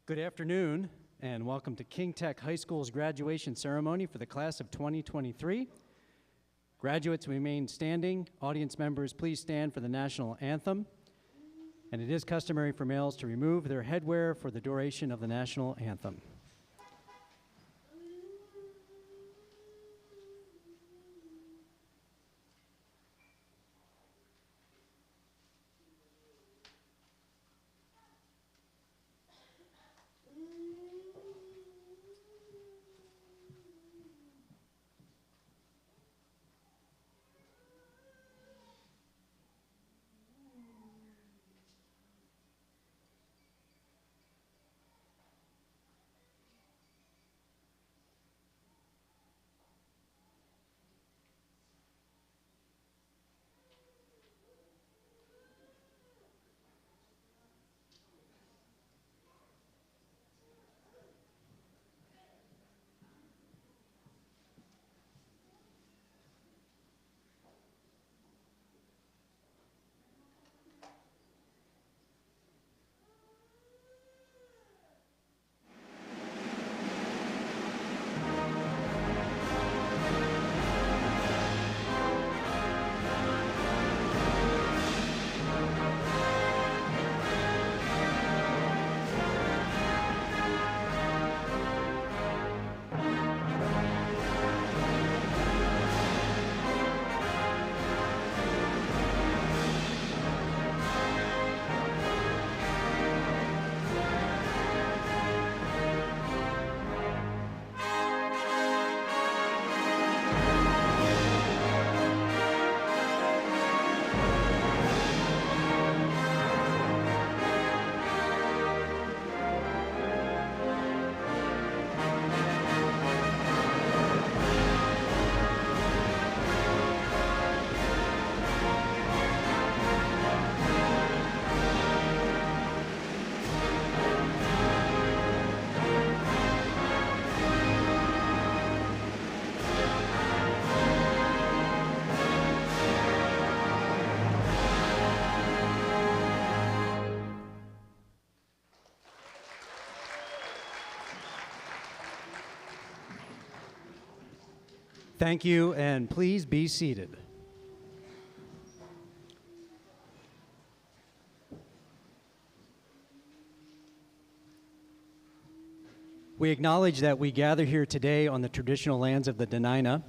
Good afternoon, and welcome to King Tech High School's graduation ceremony for the class of 2023. Graduates remain standing. Audience members, please stand for the national anthem. And it is customary for males to remove their headwear for the duration of the national anthem. Thank you, and please be seated. We acknowledge that we gather here today on the traditional lands of the Dena'ina,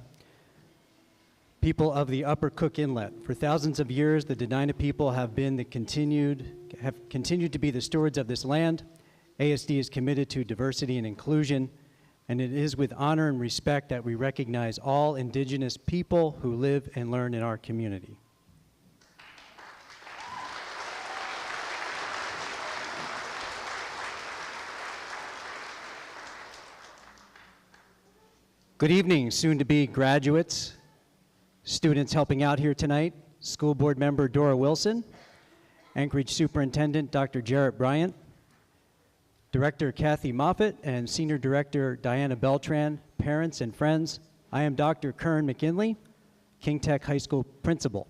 people of the Upper Cook Inlet. For thousands of years, the Dena'ina people have continued to be the stewards of this land. ASD is committed to diversity and inclusion, and it is with honor and respect that we recognize all Indigenous people who live and learn in our community. Good evening, soon-to-be graduates, students helping out here tonight, School Board Member Dora Wilson, Anchorage Superintendent Dr. Jarrett Bryant, Director Kathy Moffett, and Senior Director Diana Beltran, parents and friends. I am Dr. Kern McKinley, King Tech High School Principal,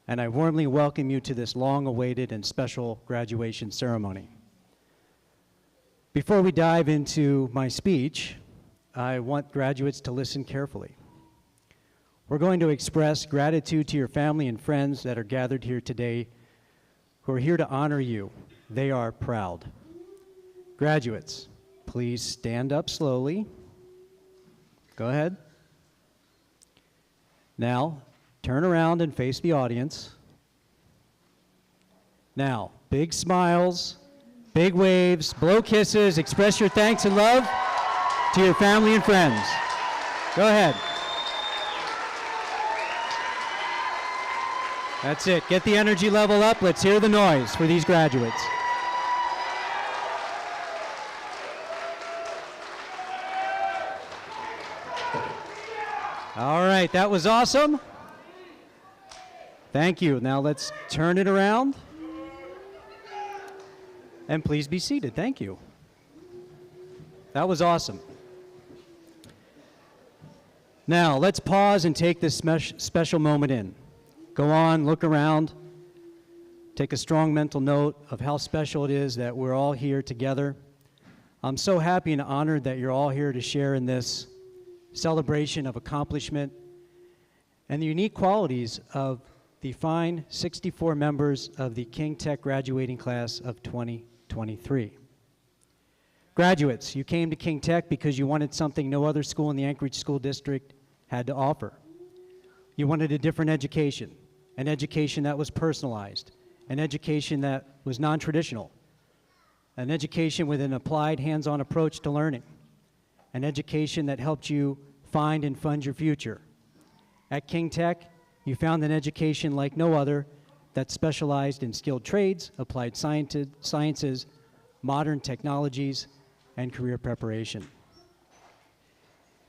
and I warmly welcome you to this long-awaited and special graduation ceremony. Before we dive into my speech, I want graduates to listen carefully. We're going to express gratitude to your family and friends that are gathered here today who are here to honor you. They are proud. Graduates, please stand up slowly. Go ahead. Now, turn around and face the audience. Now, big smiles, big waves, blow kisses, express your thanks and love to your family and friends. Go ahead. That's it. Get the energy level up. Let's hear the noise for these graduates. All right, that was awesome. Thank you. Now let's turn it around. And please be seated. Thank you. That was awesome. Now, let's pause and take this special moment in. Go on, look around, take a strong mental note of how special it is that we're all here together. I'm so happy and honored that you're all here to share in this celebration of accomplishment and the unique qualities of the fine 64 members of the King Tech graduating class of 2023. Graduates, you came to King Tech because you wanted something no other school in the Anchorage School District had to offer. You wanted a different education, an education that was personalized, an education that was non-traditional, an education with an applied, hands-on approach to learning, an education that helped you find and fund your future. At King Tech, you found an education like no other that specialized in skilled trades, applied sciences, modern technologies, and career preparation.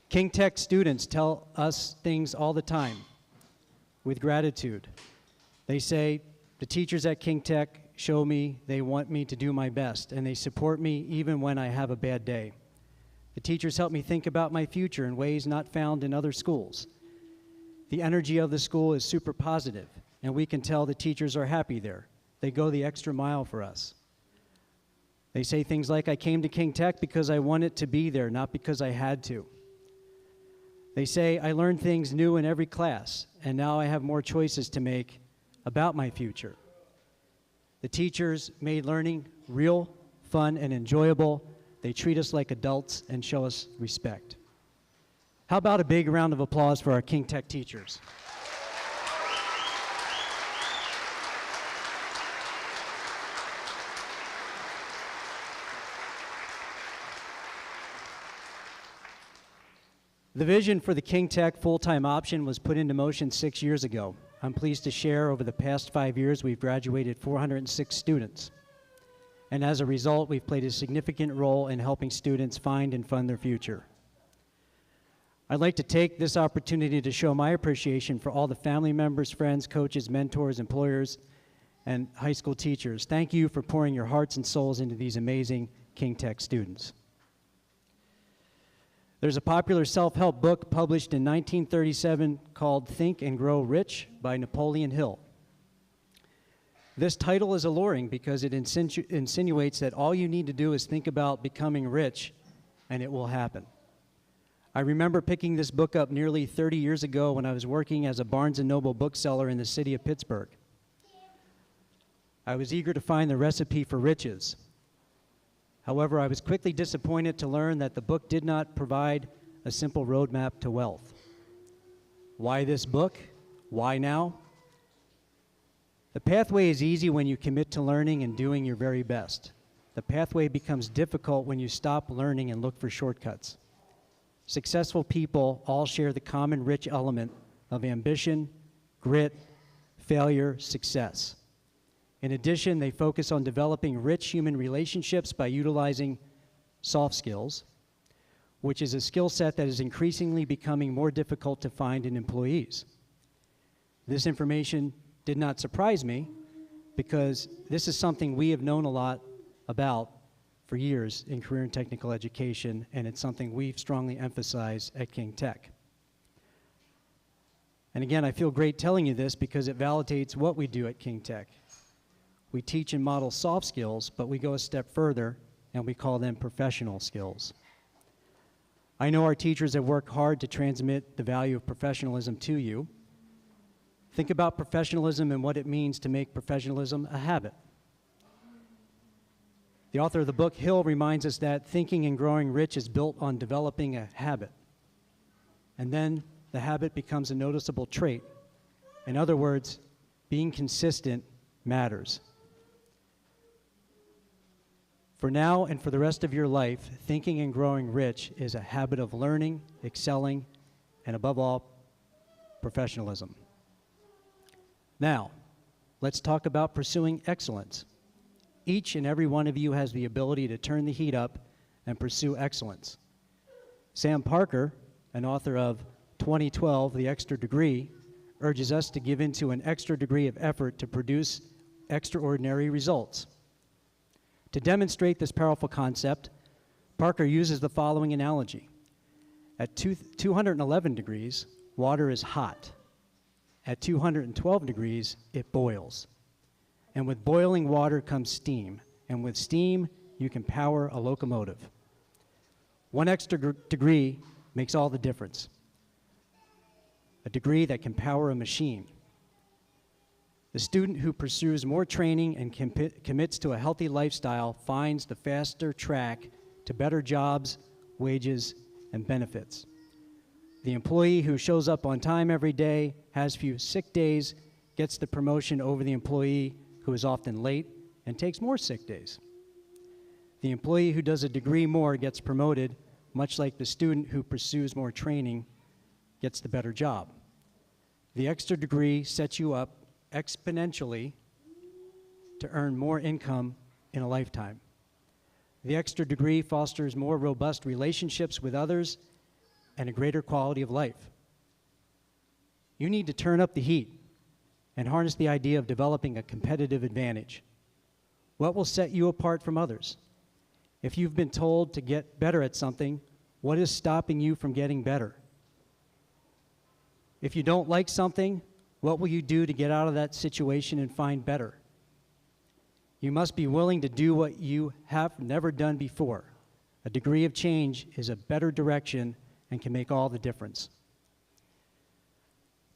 King Tech students tell us things all the time with gratitude. They say, the teachers at King Tech show me they want me to do my best, and they support me even when I have a bad day. The teachers help me think about my future in ways not found in other schools. The energy of the school is super positive, and we can tell the teachers are happy there. They go the extra mile for us. They say things like, I came to King Tech because I wanted to be there, not because I had to. They say, I learned things new in every class, and now I have more choices to make about my future. The teachers made learning real, fun, and enjoyable. They treat us like adults and show us respect. How about a big round of applause for our King Tech teachers? The vision for the King Tech full-time option was put into motion 6 years ago. I'm pleased to share over the past 5 years we've graduated 406 students. And as a result, we've played a significant role in helping students find and fund their future. I'd like to take this opportunity to show my appreciation for all the family members, friends, coaches, mentors, employers, and high school teachers. Thank you for pouring your hearts and souls into these amazing King Tech students. There's a popular self-help book published in 1937 called Think and Grow Rich by Napoleon Hill. This title is alluring because it insinuates that all you need to do is think about becoming rich and it will happen. I remember picking this book up nearly 30 years ago when I was working as a Barnes & Noble bookseller in the city of Pittsburgh. I was eager to find the recipe for riches. However, I was quickly disappointed to learn that the book did not provide a simple roadmap to wealth. Why this book? Why now? The pathway is easy when you commit to learning and doing your very best. The pathway becomes difficult when you stop learning and look for shortcuts. Successful people all share the common rich element of ambition, grit, failure, success. In addition, they focus on developing rich human relationships by utilizing soft skills, which is a skill set that is increasingly becoming more difficult to find in employees. This information did not surprise me because this is something we have known a lot about for years in career and technical education, and it's something we've strongly emphasized at King Tech. And again, I feel great telling you this because it validates what we do at King Tech. We teach and model soft skills, but we go a step further, and we call them professional skills. I know our teachers have worked hard to transmit the value of professionalism to you. Think about professionalism and what it means to make professionalism a habit. The author of the book, Hill, reminds us that thinking and growing rich is built on developing a habit. And then the habit becomes a noticeable trait. In other words, being consistent matters. For now and for the rest of your life, thinking and growing rich is a habit of learning, excelling, and above all, professionalism. Now, let's talk about pursuing excellence. Each and every one of you has the ability to turn the heat up and pursue excellence. Sam Parker, an author of 2012, The Extra Degree, urges us to give into an extra degree of effort to produce extraordinary results. To demonstrate this powerful concept, Parker uses the following analogy. At 211 degrees, water is hot. At 212 degrees, it boils. And with boiling water comes steam. And with steam, you can power a locomotive. One extra degree makes all the difference. A degree that can power a machine. The student who pursues more training and commits to a healthy lifestyle finds the faster track to better jobs, wages, and benefits. The employee who shows up on time every day, has few sick days, gets the promotion over the employee who is often late and takes more sick days. The employee who does a degree more gets promoted, much like the student who pursues more training gets the better job. The extra degree sets you up exponentially to earn more income in a lifetime. The extra degree fosters more robust relationships with others and a greater quality of life. You need to turn up the heat and harness the idea of developing a competitive advantage. What will set you apart from others? If you've been told to get better at something, what is stopping you from getting better? If you don't like something, what will you do to get out of that situation and find better? You must be willing to do what you have never done before. A degree of change is a better direction and can make all the difference.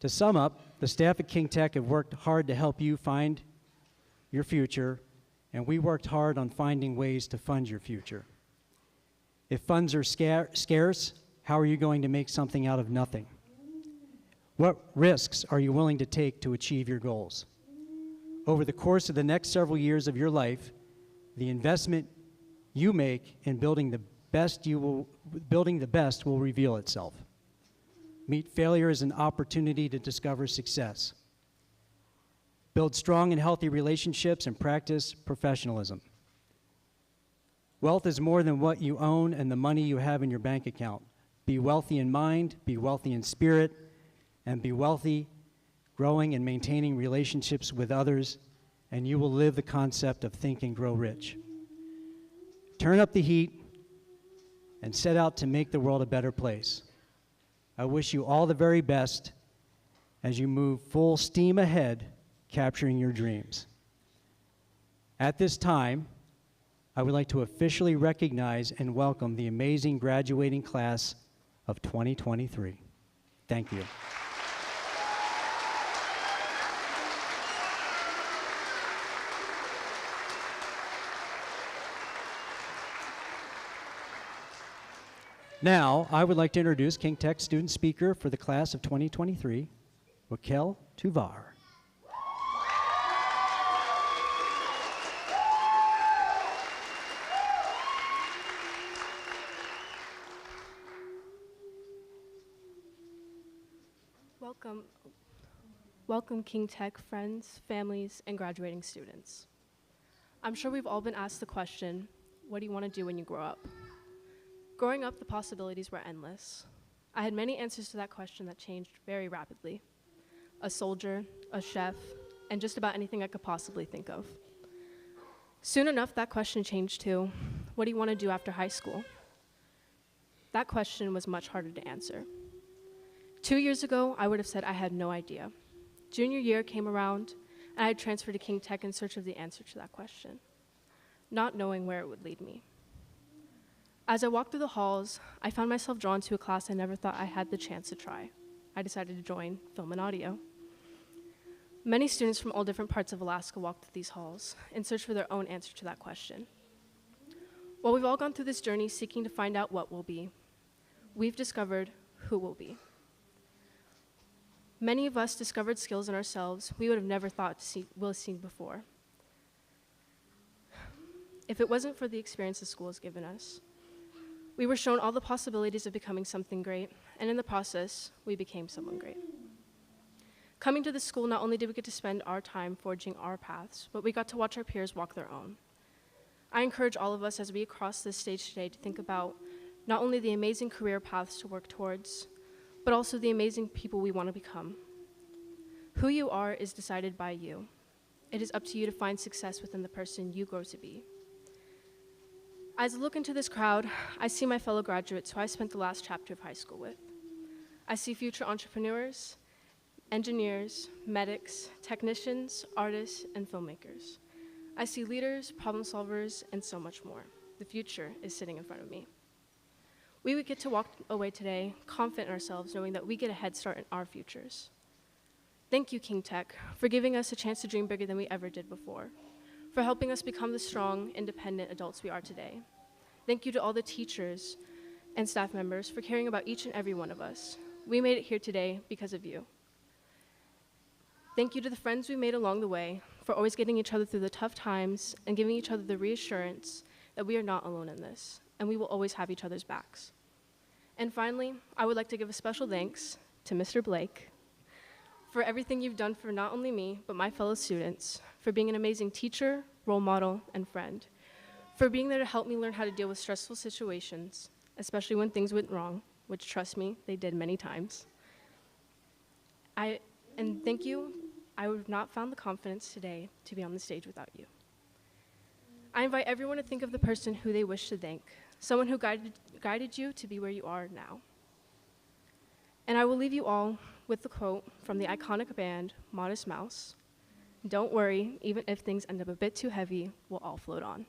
To sum up, the staff at King Tech have worked hard to help you find your future, and we worked hard on finding ways to fund your future. If funds are scarce, how are you going to make something out of nothing? What risks are you willing to take to achieve your goals? Over the course of the next several years of your life, the investment you make in building the best will reveal itself. Meet failure as an opportunity to discover success. Build strong and healthy relationships and practice professionalism. Wealth is more than what you own and the money you have in your bank account. Be wealthy in mind, be wealthy in spirit, and be wealthy, growing and maintaining relationships with others, and you will live the concept of think and grow rich. Turn up the heat and set out to make the world a better place. I wish you all the very best as you move full steam ahead, capturing your dreams. At this time, I would like to officially recognize and welcome the amazing graduating class of 2023. Thank you. Now, I would like to introduce King Tech student speaker for the class of 2023, Raquel Tuvar. Welcome King Tech friends, families, and graduating students. I'm sure we've all been asked the question, what do you want to do when you grow up? Growing up, the possibilities were endless. I had many answers to that question that changed very rapidly. A soldier, a chef, and just about anything I could possibly think of. Soon enough, that question changed to, what do you want to do after high school? That question was much harder to answer. 2 years ago, I would have said I had no idea. Junior year came around, and I transferred to King Tech in search of the answer to that question, not knowing where it would lead me. As I walked through the halls, I found myself drawn to a class I never thought I had the chance to try. I decided to join film and audio. Many students from all different parts of Alaska walked through these halls in search for their own answer to that question. While we've all gone through this journey seeking to find out what will be, we've discovered who will be. Many of us discovered skills in ourselves we would have never thought we'll have seen before. If it wasn't for the experiences school has given us, we were shown all the possibilities of becoming something great, and in the process, we became someone great. Coming to this school, not only did we get to spend our time forging our paths, but we got to watch our peers walk their own. I encourage all of us as we cross this stage today to think about not only the amazing career paths to work towards, but also the amazing people we want to become. Who you are is decided by you. It is up to you to find success within the person you grow to be. As I look into this crowd, I see my fellow graduates who I spent the last chapter of high school with. I see future entrepreneurs, engineers, medics, technicians, artists, and filmmakers. I see leaders, problem solvers, and so much more. The future is sitting in front of me. we would get to walk away today confident in ourselves, knowing that we get a head start in our futures. Thank you, King Tech, for giving us a chance to dream bigger than we ever did before, for helping us become the strong, independent adults we are today. Thank you to all the teachers and staff members for caring about each and every one of us. We made it here today because of you. Thank you to the friends we made along the way for always getting each other through the tough times and giving each other the reassurance that we are not alone in this, and we will always have each other's backs. And finally, I would like to give a special thanks to Mr. Blake for everything you've done for not only me, but my fellow students, for being an amazing teacher, role model, and friend, for being there to help me learn how to deal with stressful situations, especially when things went wrong, which, trust me, they did many times. And thank you. I would have not found the confidence today to be on the stage without you. I invite everyone to think of the person who they wish to thank, someone who guided you to be where you are now. And I will leave you all with the quote from the iconic band, Modest Mouse: "Don't worry, even if things end up a bit too heavy, we'll all float on."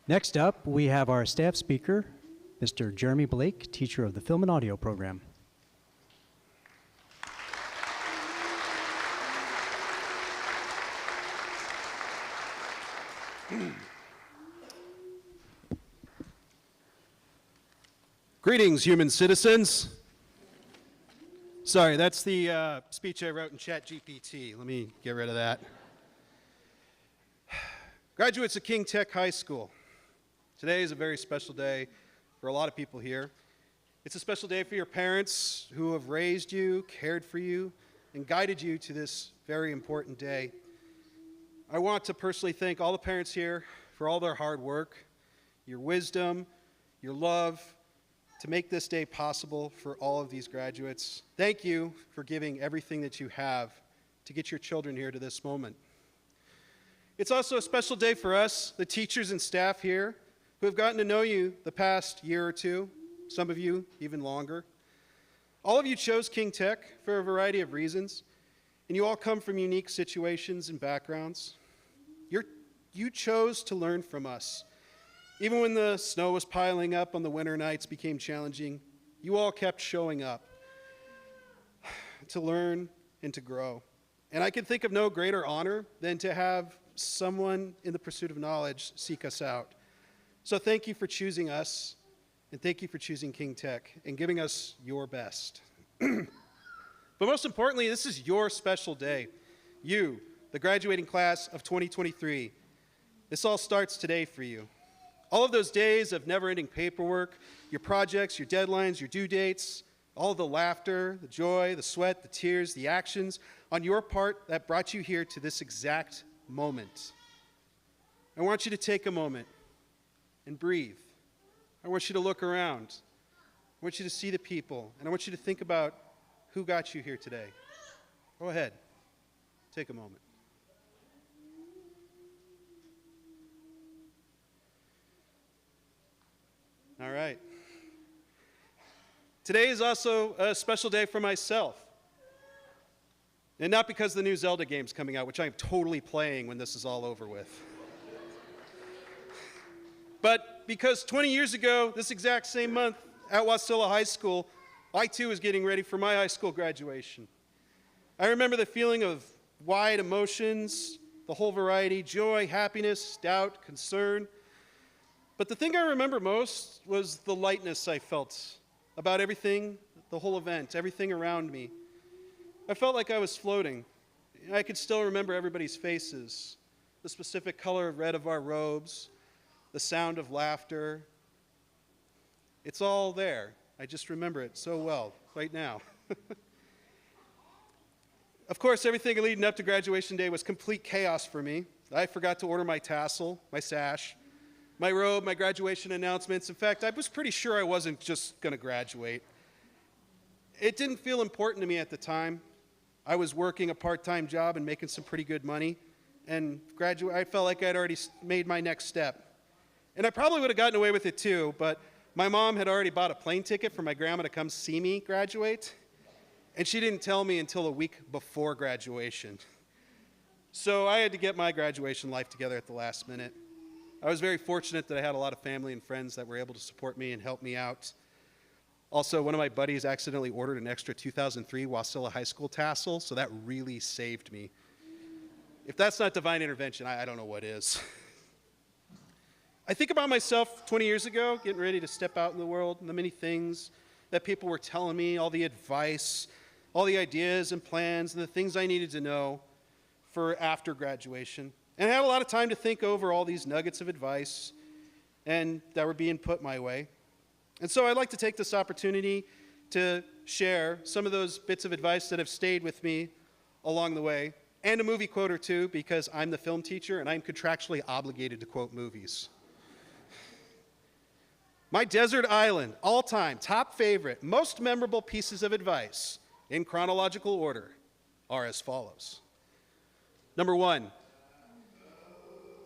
Next up, we have our staff speaker, Mr. Jeremy Blake, teacher of the Film and Audio program. Greetings, human citizens. Sorry, that's the speech I wrote in ChatGPT. Let me get rid of that. Graduates of King Tech High School, today is a very special day for a lot of people here. It's a special day for your parents who have raised you, cared for you, and guided you to this very important day. I want to personally thank all the parents here for all their hard work, your wisdom, your love, to make this day possible for all of these graduates. Thank you for giving everything that you have to get your children here to this moment. It's also a special day for us, the teachers and staff here, who have gotten to know you the past year or two, some of you even longer. All of you chose King Tech for a variety of reasons, and you all come from unique situations and backgrounds. You chose to learn from us. Even when the snow was piling up on the winter nights became challenging, you all kept showing up to learn and to grow. And I can think of no greater honor than to have someone in the pursuit of knowledge seek us out. So thank you for choosing us, and thank you for choosing King Tech and giving us your best. But most importantly, this is your special day. You, the graduating class of 2023. This all starts today for you. All of those days of never-ending paperwork, your projects, your deadlines, your due dates, all of the laughter, the joy, the sweat, the tears, the actions on your part that brought you here to this exact moment. I want you to take a moment and breathe. I want you to look around. I want you to see the people, and I want you to think about who got you here today. Go ahead. Take a moment. All right. Today is also a special day for myself. And not because the new Zelda game's coming out, which I am totally playing when this is all over with. But because 20 years ago, this exact same month, at Wasilla High School, I too was getting ready for my high school graduation. I remember the feeling of wide emotions, the whole variety: joy, happiness, doubt, concern. But the thing I remember most was the lightness I felt about everything, the whole event, everything around me. I felt like I was floating. I could still remember everybody's faces, the specific color of red of our robes, the sound of laughter. It's all there. I just remember it so well right now. Of course, everything leading up to graduation day was complete chaos for me. I forgot to order my tassel, my sash, my robe, my graduation announcements. In fact, I was pretty sure I wasn't just going to graduate. It didn't feel important to me at the time. I was working a part-time job and making some pretty good money, and I felt like I'd already made my next step. And I probably would have gotten away with it too, but my mom had already bought a plane ticket for my grandma to come see me graduate, and she didn't tell me until a week before graduation. So I had to get my graduation life together at the last minute. I was very fortunate that I had a lot of family and friends that were able to support me and help me out. Also, one of my buddies accidentally ordered an extra 2003 Wasilla High School tassel, so that really saved me. If that's not divine intervention, I don't know what is. I think about myself 20 years ago, getting ready to step out in the world, and the many things that people were telling me, all the advice, all the ideas and plans, and the things I needed to know for after graduation. And I had a lot of time to think over all these nuggets of advice and that were being put my way. And so I'd like to take this opportunity to share some of those bits of advice that have stayed with me along the way, and a movie quote or two, because I'm the film teacher and I'm contractually obligated to quote movies. My desert island, all-time, top favorite, most memorable pieces of advice, in chronological order, are as follows. Number 1,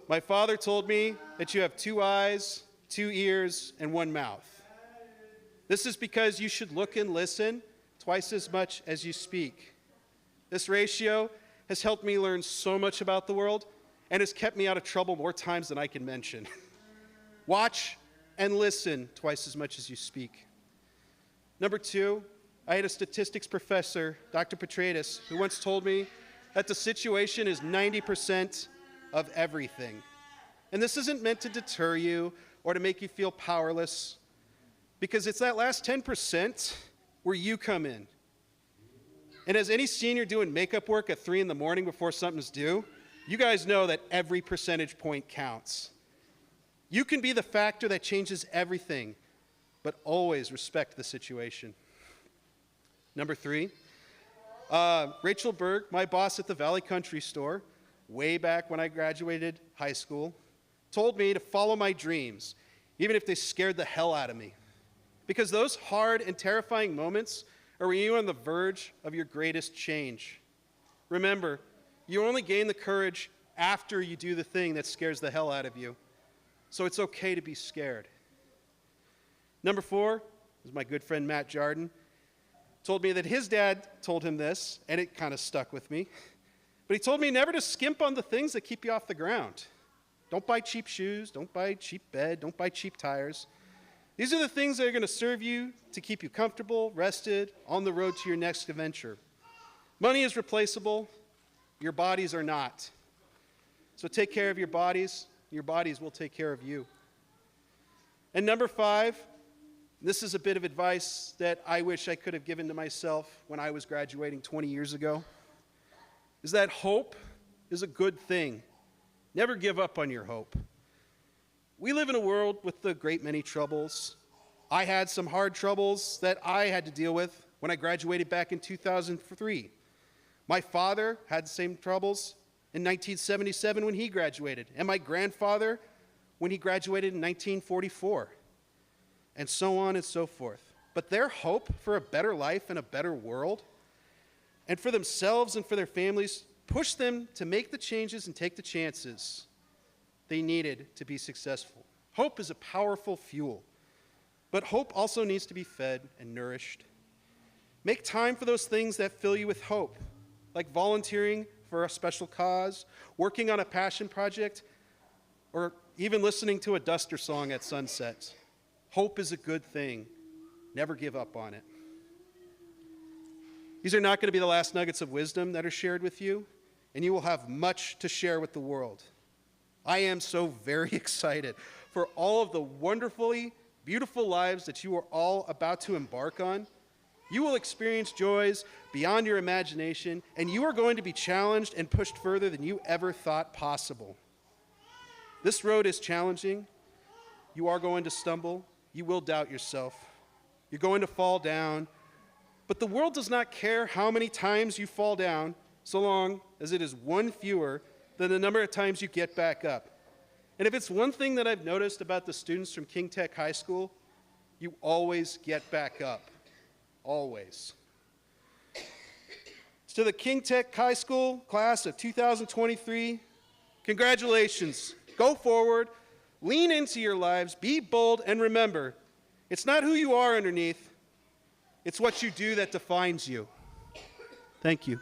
my father told me that you have 2 eyes, 2 ears, and 1 mouth. This is because you should look and listen twice as much as you speak. This ratio has helped me learn so much about the world and has kept me out of trouble more times than I can mention. Watch and listen twice as much as you speak. Number 2, I had a statistics professor, Dr. Petratus, who once told me that the situation is 90% of everything. And this isn't meant to deter you or to make you feel powerless, because it's that last 10% where you come in. And as any senior doing makeup work at 3 in the morning before something's due, you guys know that every percentage point counts. You can be the factor that changes everything, but always respect the situation. Number 3, Rachel Berg, my boss at the Valley Country Store, way back when I graduated high school, told me to follow my dreams, even if they scared the hell out of me. Because those hard and terrifying moments are when you're on the verge of your greatest change. Remember, you only gain the courage after you do the thing that scares the hell out of you. So it's okay to be scared. Number 4 is my good friend Matt Jardin. Told me that his dad told him this, and it kind of stuck with me. But he told me never to skimp on the things that keep you off the ground. Don't buy cheap shoes, don't buy a cheap bed, don't buy cheap tires. These are the things that are going to serve you to keep you comfortable, rested, on the road to your next adventure. Money is replaceable, your bodies are not. So take care of your bodies will take care of you. And number 5, this is a bit of advice that I wish I could have given to myself when I was graduating 20 years ago, is that hope is a good thing. Never give up on your hope. We live in a world with a great many troubles. I had some hard troubles that I had to deal with when I graduated back in 2003. My father had the same troubles in 1977 when he graduated, and my grandfather when he graduated in 1944, and so on and so forth. But their hope for a better life and a better world, and for themselves and for their families, pushed them to make the changes and take the chances they needed to be successful. Hope is a powerful fuel, but hope also needs to be fed and nourished. Make time for those things that fill you with hope, like volunteering for a special cause, working on a passion project, or even listening to a Duster song at sunset. Hope is a good thing. Never give up on it. These are not going to be the last nuggets of wisdom that are shared with you, and you will have much to share with the world. I am so very excited for all of the wonderfully beautiful lives that you are all about to embark on. You will experience joys beyond your imagination, and you are going to be challenged and pushed further than you ever thought possible. This road is challenging. You are going to stumble. You will doubt yourself. You're going to fall down. But the world does not care how many times you fall down, so long as it is one fewer than the number of times you get back up. And if it's one thing that I've noticed about the students from King Tech High School, you always get back up. Always. To the King Tech High School class of 2023, congratulations. Go forward, Lean into your lives, be bold, and remember, it's not who you are underneath, it's what you do that defines you. Thank you.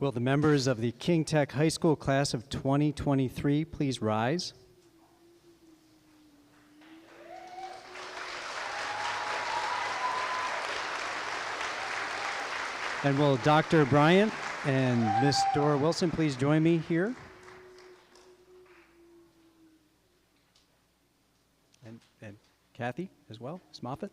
Will the members of the King Tech High School class of 2023 please rise? And will Dr. Bryant and Miss Dora Wilson please join me here? And Kathy as well, Ms. Moffitt?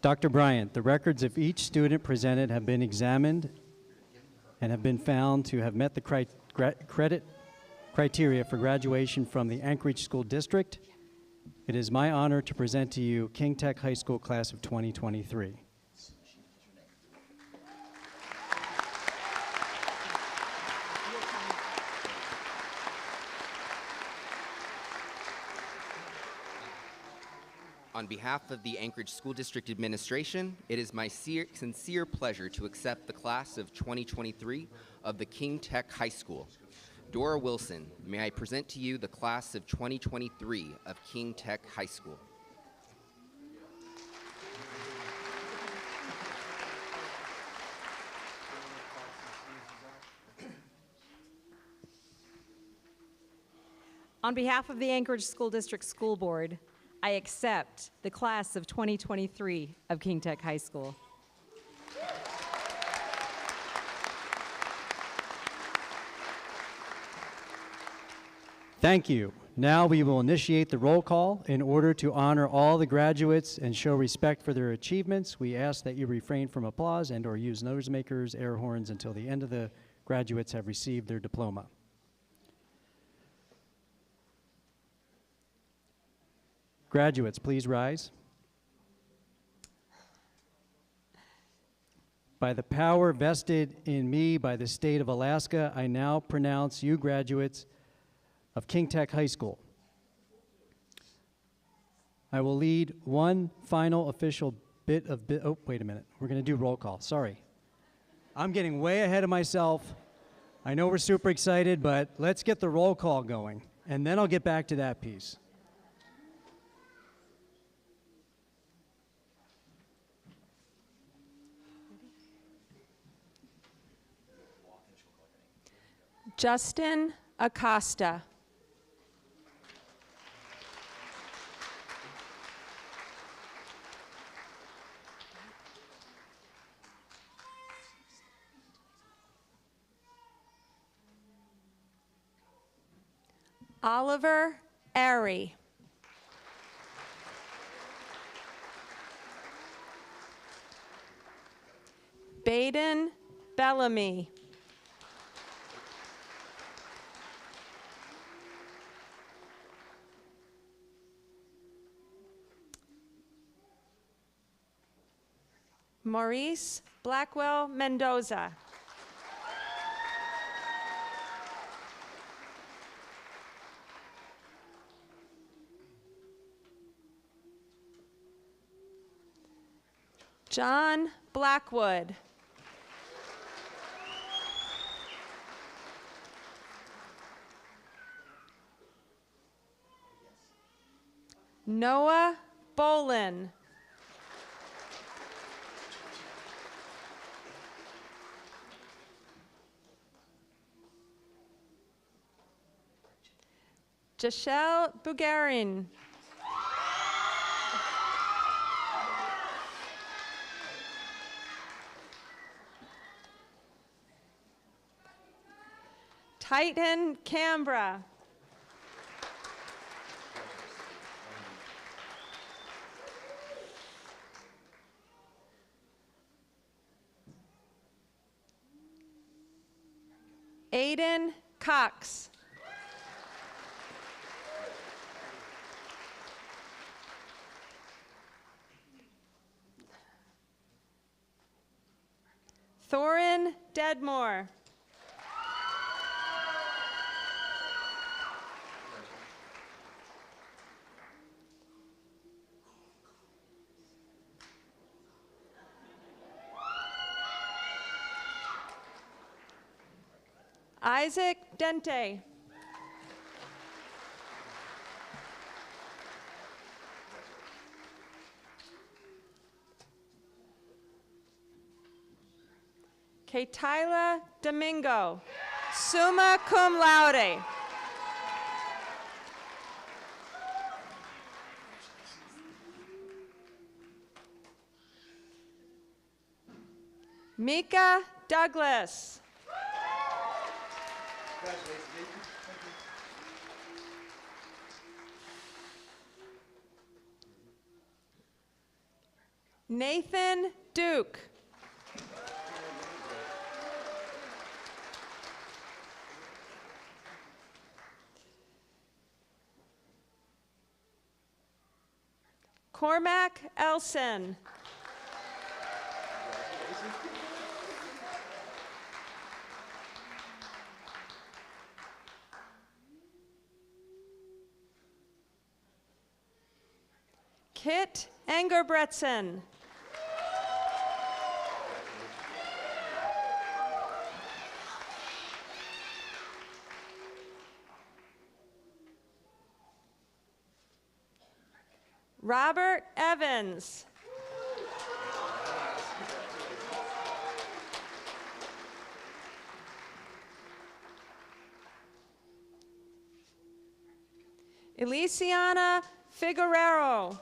Dr. Bryant, the records of each student presented have been examined and have been found to have met the credit criteria for graduation from the Anchorage School District. It is my honor to present to you King Tech High School class of 2023. On behalf of the Anchorage School District Administration, it is my sincere pleasure to accept the class of 2023 of the King Tech High School. Dora Wilson, may I present to you the class of 2023 of King Tech High School. On behalf of the Anchorage School District School Board, I accept the class of 2023 of King Tech High School. Thank you. Now we will initiate the roll call. In order to honor all the graduates and show respect for their achievements, we ask that you refrain from applause and/or use noisemakers, air horns until the end of the graduates have received their diploma. Graduates, please rise. By the power vested in me by the state of Alaska, I now pronounce you graduates of King Tech High School. I will lead one final official oh, wait a minute. We're going to do roll call. Sorry. I'm getting way ahead of myself. I know we're super excited, but let's get the roll call going, and then I'll get back to that piece. Justin Acosta. Oliver Airy. Baden Bellamy. Maurice Blackwell Mendoza. John Blackwood. Noah Bolin. Jashelle Bugarin. Titan Canberra. Aiden Cox. Thorin Deadmore. Isaac Dente. Kaytyla Domingo, summa cum laude. Mika Douglas. Nathan Duke. Cormac Elson. Kit Engerbretson. Robert Evans. Elisiana Figueroa.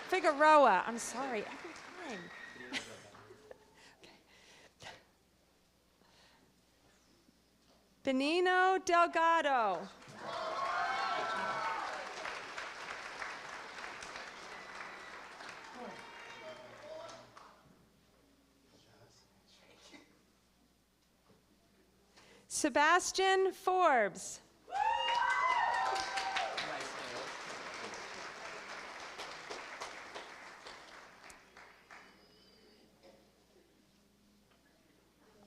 Figueroa, I'm sorry, every time. Benino Delgado. Sebastian Forbes.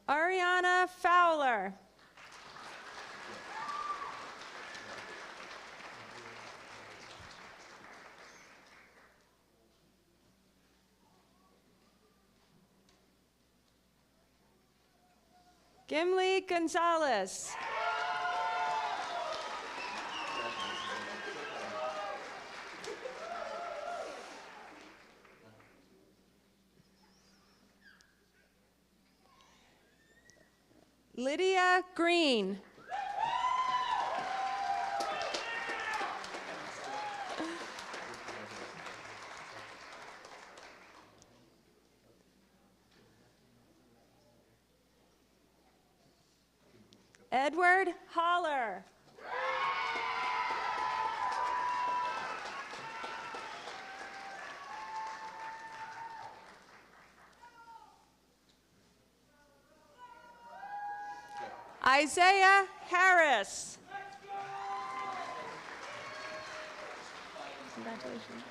Ariana Fowler. Gimli Gonzalez. Lydia Green. Edward Holler. Isaiah Harris. Congratulations.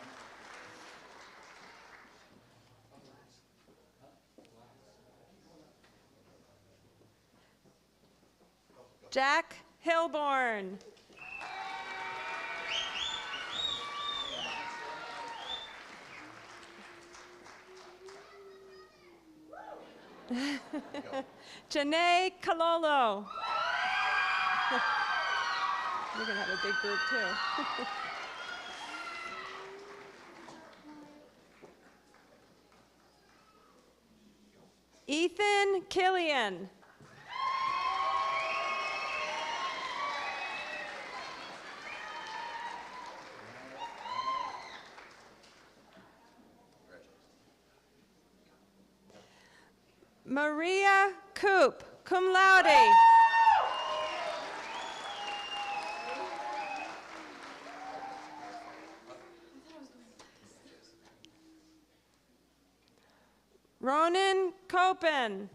Jack Hilborn. Janae Kalolo. You're going to have a big group too. Jordan Killian. Maria Coop, cum laude. Ronan Copen.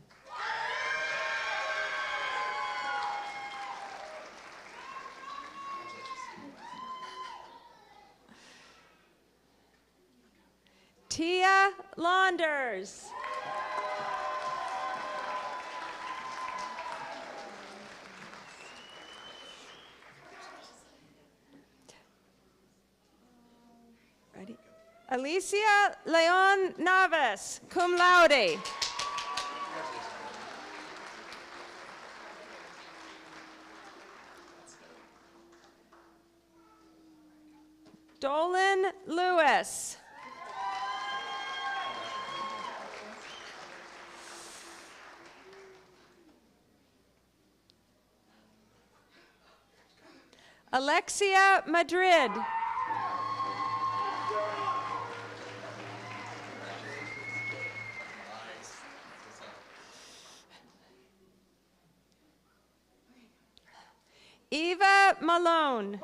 Tia Launders. Ready? Alicia Leon Navas, cum laude. Dolan Lewis. Alexia Madrid. Eva Malone.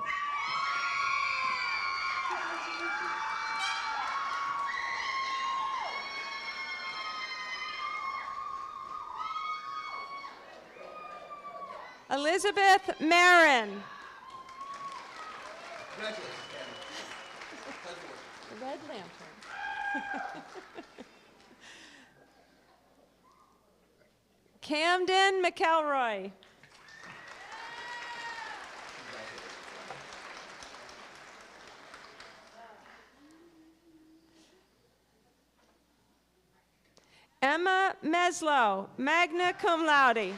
Elizabeth Marin. The Red Lantern. Camden McElroy. Emma Meslow, magna cum laude.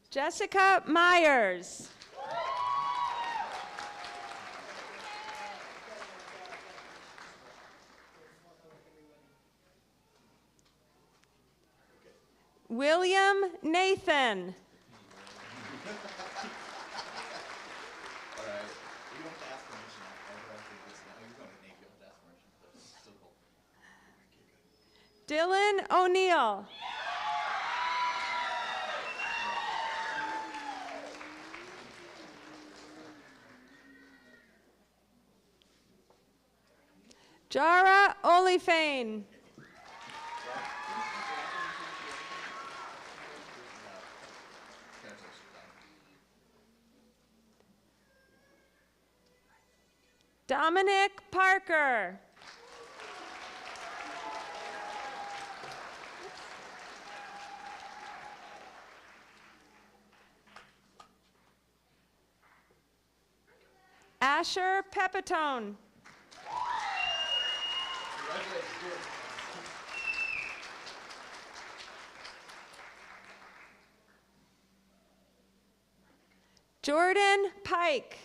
Jessica Myers. William Nathan. Dylan O'Neill. Jara Olifane. Dominic Parker. Asher Pepitone. Jordan Pike.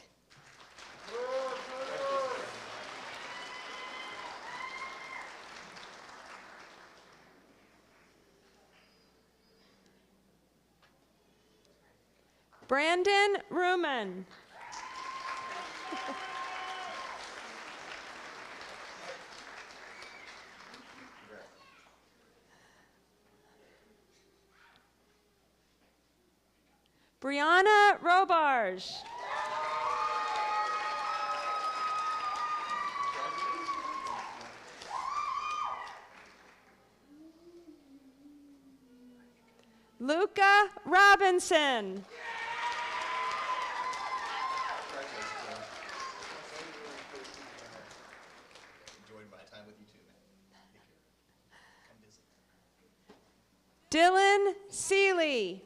Brandon Ruman. Brianna Robarge. Luca Robinson. Enjoyed my time with you too, man. Take care. Come visit. Dylan Seeley.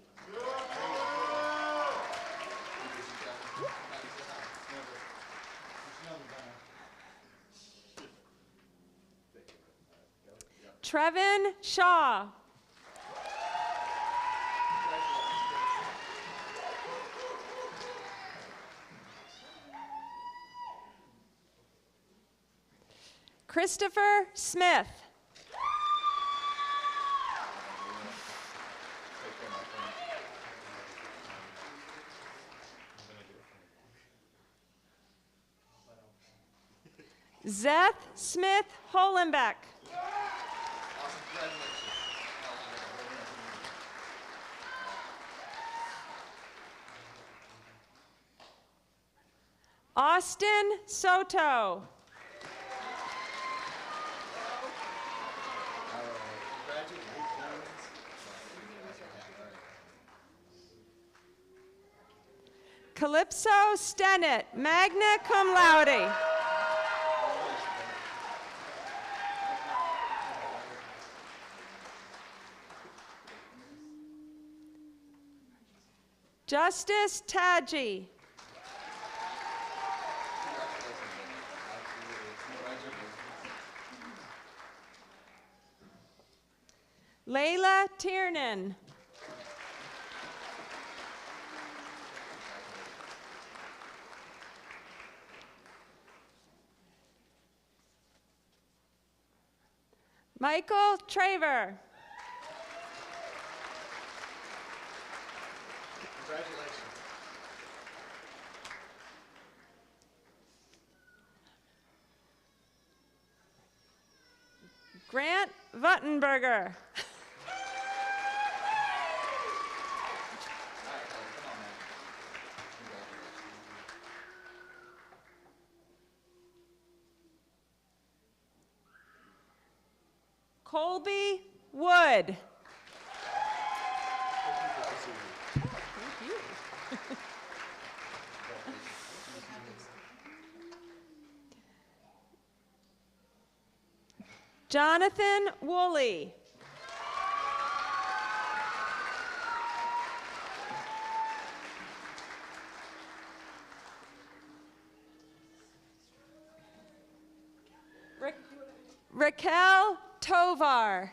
Trevin Shaw. Christopher Smith. Zeth Smith Holenbeck. Austin Soto. Calypso Stennett, magna cum laude. Justice Taji. Layla Tiernan. Michael Traver. Congratulations. Grant Vuttenberger. Colby Wood. Jonathan Woolley. Raquel Tovar.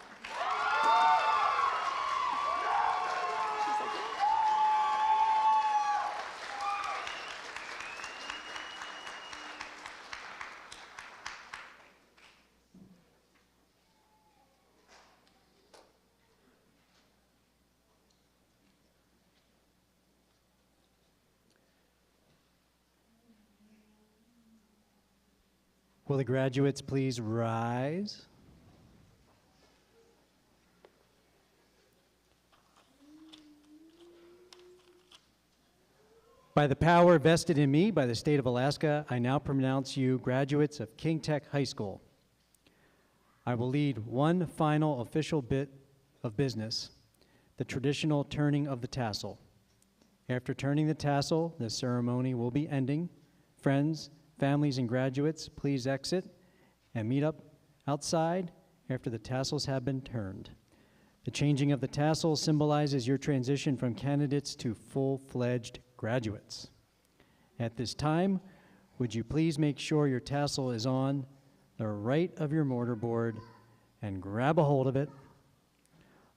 Will the graduates please rise? By the power vested in me by the state of Alaska, I now pronounce you graduates of King Tech High School. I will lead one final official bit of business, the traditional turning of the tassel. After turning the tassel, the ceremony will be ending. Friends, families, and graduates, please exit and meet up outside after the tassels have been turned. The changing of the tassel symbolizes your transition from candidates to full-fledged graduates. At this time, would you please make sure your tassel is on the right of your mortarboard and grab a hold of it.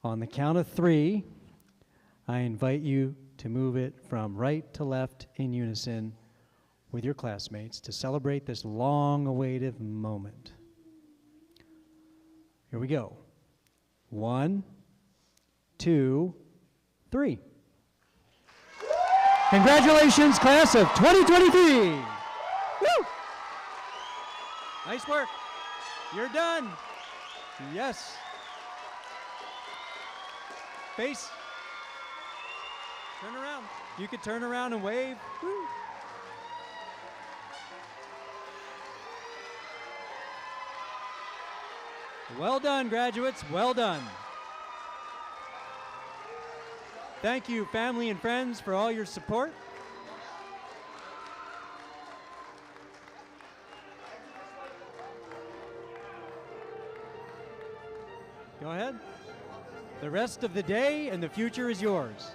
On the count of 3, I invite you to move it from right to left in unison with your classmates to celebrate this long-awaited moment. Here we go. 1, 2, 3. Congratulations, class of 2023. Woo! Nice work. You're done. Yes. Face. Turn around. You could turn around and wave. Woo. Well done, graduates. Well done. Thank you, family and friends, for all your support. Go ahead. The rest of the day and the future is yours.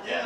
Yes.